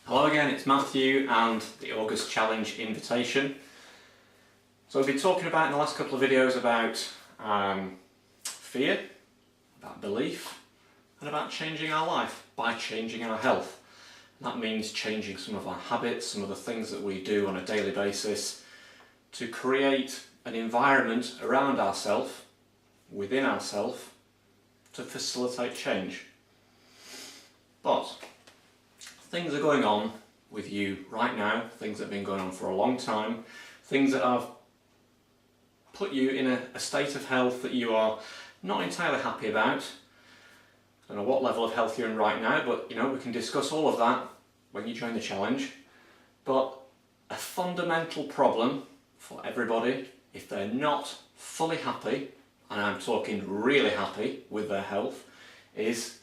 Hello again, it's Matthew and the August Challenge invitation. So we've been talking about in the last couple of videos about fear, about belief, and about changing our life by changing our health. And that means changing some of our habits, some of the things that we do on a daily basis to create an environment around ourselves, within ourselves, to facilitate change. But things are going on with you right now, things that have been going on for a long time, things that have put you in a state of health that you are not entirely happy about. I don't know what level of health you're in right now, but we can discuss all of that when you join the challenge. But a fundamental problem for everybody, if they're not fully happy, and I'm talking really happy with their health, is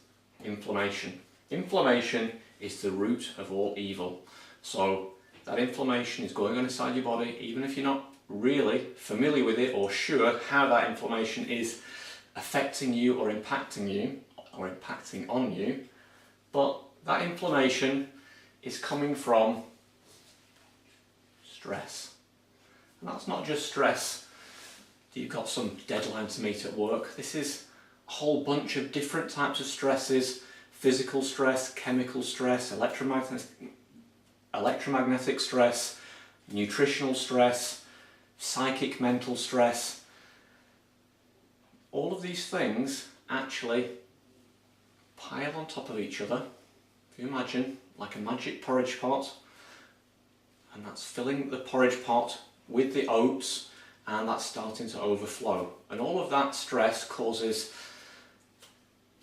inflammation. Inflammation is the root of all evil. So that inflammation is going on inside your body, even if you're not really familiar with it or sure how that inflammation is affecting you or impacting on you. But that inflammation is coming from stress. And that's not just stress that you've got some deadline to meet at work. This is a whole bunch of different types of stresses: physical stress, chemical stress, electromagnetic stress, nutritional stress, psychic mental stress. All of these things actually pile on top of each other. If you imagine like a magic porridge pot, and that's filling the porridge pot with the oats, and that's starting to overflow. And all of that stress causes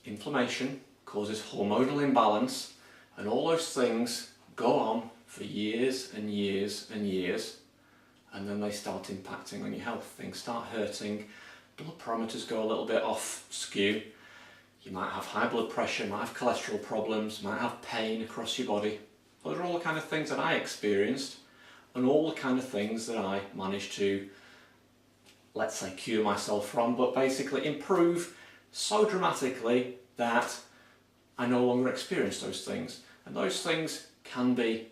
inflammation, causes hormonal imbalance, and all those things go on for years and years and years, and then they start impacting on your health. Things start hurting, blood parameters go a little bit off skew, you might have high blood pressure, might have cholesterol problems, might have pain across your body. Those are all the kind of things that I experienced, and all the kind of things that I managed to, let's say, cure myself from, but basically improve so dramatically that I no longer experience those things. And those things can be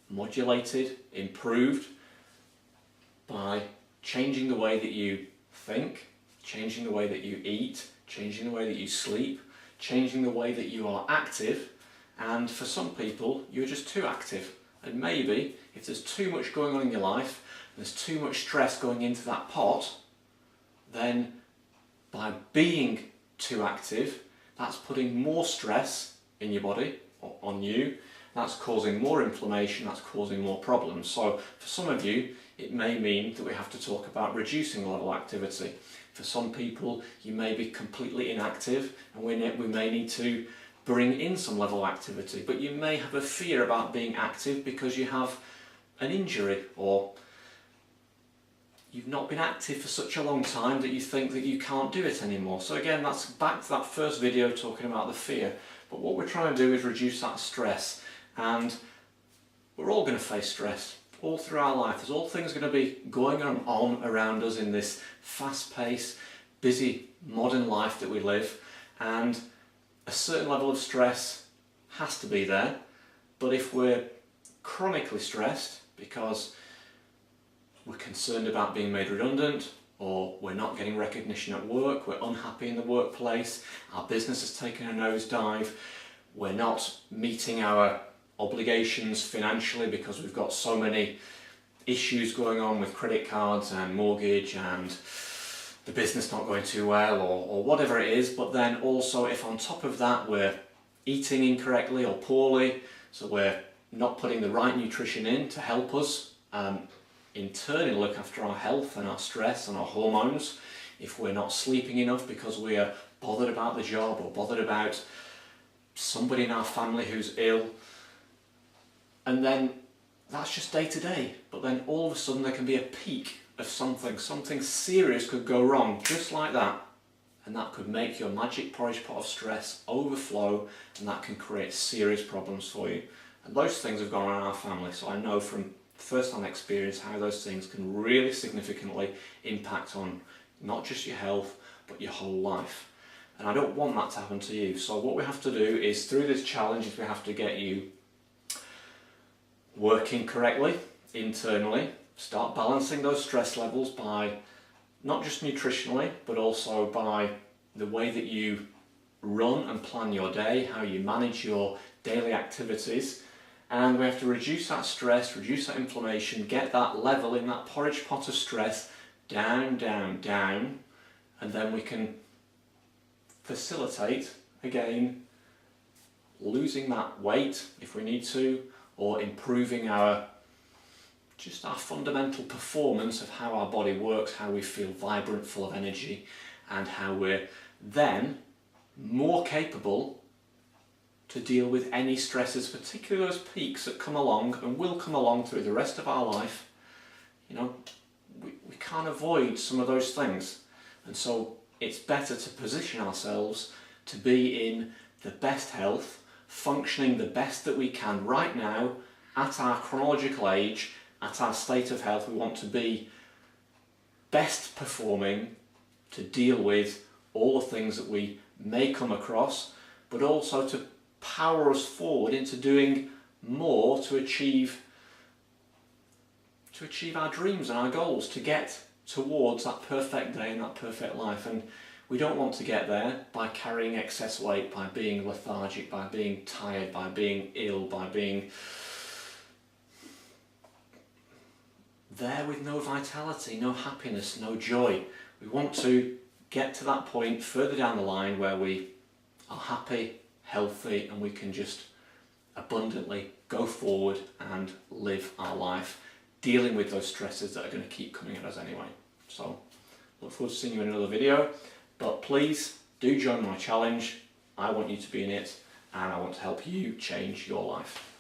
modulated, improved by changing the way that you think, changing the way that you eat, changing the way that you sleep, changing the way that you are active. And for some people, you're just too active. And maybe if there's too much going on in your life, there's too much stress going into that pot, then by being too active, that's putting more stress in your body, or on you. That's causing more inflammation, that's causing more problems. So for some of you, it may mean that we have to talk about reducing the level of activity. For some people, you may be completely inactive, and we may need to bring in some level of activity. But you may have a fear about being active because you have an injury, or you've not been active for such a long time that you think that you can't do it anymore. So again, that's back to that first video talking about the fear. But what we're trying to do is reduce that stress. And we're all going to face stress all through our life. There's all things going to be going on around us in this fast-paced, busy, modern life that we live. And a certain level of stress has to be there. But if we're chronically stressed because we're concerned about being made redundant, or we're not getting recognition at work, we're unhappy in the workplace, our business has taken a nosedive, we're not meeting our obligations financially because we've got so many issues going on with credit cards and mortgage and the business not going too well, or whatever it is. But then also, if on top of that we're eating incorrectly or poorly, so we're not putting the right nutrition in to help us in turn look after our health and our stress and our hormones, if we're not sleeping enough because we are bothered about the job or bothered about somebody in our family who's ill, and then that's just day to day. But then all of a sudden there can be a peak of something serious could go wrong just like that, and that could make your magic porridge pot of stress overflow, and that can create serious problems for you. And those things have gone on in our family, so I know from first-hand experience how those things can really significantly impact on not just your health but your whole life. And I don't want that to happen to you. So what we have to do is, through this challenge, is we have to get you working correctly internally, start balancing those stress levels by not just nutritionally, but also by the way that you run and plan your day, how you manage your daily activities. And we have to reduce that stress, reduce that inflammation, get that level in that porridge pot of stress down, down, down, and then we can facilitate, again, losing that weight if we need to, or improving our fundamental performance of how our body works, how we feel vibrant, full of energy, and how we're then more capable to deal with any stresses, particularly those peaks that come along and will come along through the rest of our life. You know, we can't avoid some of those things. And so it's better to position ourselves to be in the best health, functioning the best that we can right now, at our chronological age, at our state of health. We want to be best performing to deal with all the things that we may come across, but also to power us forward into doing more to achieve our dreams and our goals, to get towards that perfect day and that perfect life. And we don't want to get there by carrying excess weight, by being lethargic, by being tired, by being ill, by being there with no vitality, no happiness, no joy. We want to get to that point further down the line where we are happy, healthy, and we can just abundantly go forward and live our life, dealing with those stresses that are going to keep coming at us anyway. So, look forward to seeing you in another video, but please do join my challenge. I want you to be in it, and I want to help you change your life.